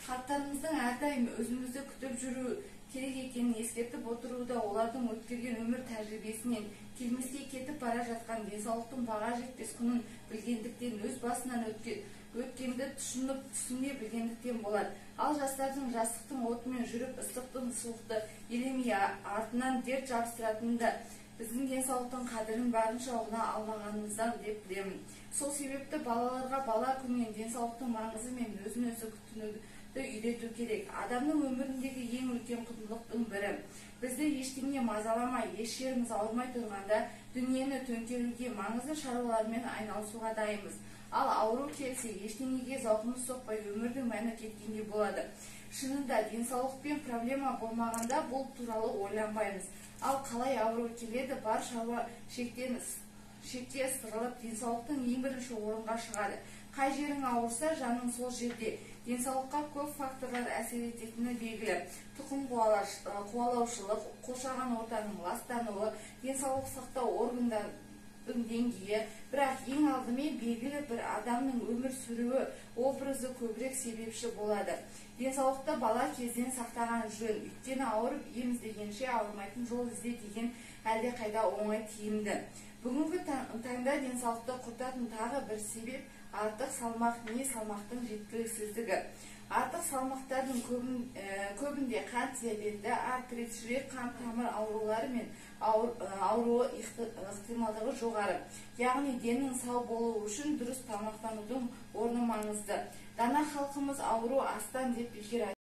Қарттарымыздың әрдайым өзімізді күтіп жүру керек екенін ескертіп отыруда, олардың өткерген өмір тәжірибесінен келмеске кетіп бара жатқан денсаулықтың баға жетпес құнын білгендіктен, өз басынан өткенді түсіне білгендіктен болады. Ал жастардың жастықтың отымен жүріп, ыстықтың суықты елемей артынан дерт жабыстыратыны да біздің денсаулықтың қадірін барынша ұғына алмағанымыздан деп білемін. Сол себепті балаларға бала күннен денсаулықтың маңызы мен өзін-өзі күтінуді үйрету керек. Адамның өміріндегі ең үлкен құндылықтың бірі. Бізді ештеңе мазаламай, еш жеріміз ауырмай тұрғанда дүниені төңкеруге, маңызды шаруалармен айналысуға дайынбыз. Ал ауру келсе, ештеңеге зауқымыз соқпай, өмірдің мәні кеткендей болады. Шынында денсаулықпен проблема болмағанда бұл туралы ойланбаймыз. Ал қалай ауру келеді, бар шаруа шекте сырылып, денсаулықтың ең бірінші орынға шығады. Қай жерің ауырса, жаның сол жерде. Денсаулыққа көп факторлар әсер ететіні белгілі. Тұқым қуалаушылық, қоршаған ортаның ластануы, денсаулық сақтау органдарының деңгейі, бірақ ең алдымен белгілі бір адамның өмір сүруі образы көбірек себепші болады. Денсаулықты бала кезден сақтаған жөн, өйткені ауырып ем іздегенше ауырмайтын жол ізде деген әлде қайда оңай тиімді. Бүгінгі таңда денсаулықты құртатын тағы бір себеп артық салмақ не салмақтың жеткіліксіздігі. Артық салмақтардың көбінде қант диабеті, артрит, жүрек қан тамыр аурулары мен ауруы ықтималдығы жоғары. Яғни деннің сау болуы үшін дұрыс тамақтанудың орны маңызды. Дана халқымыз ауру астан деп бекер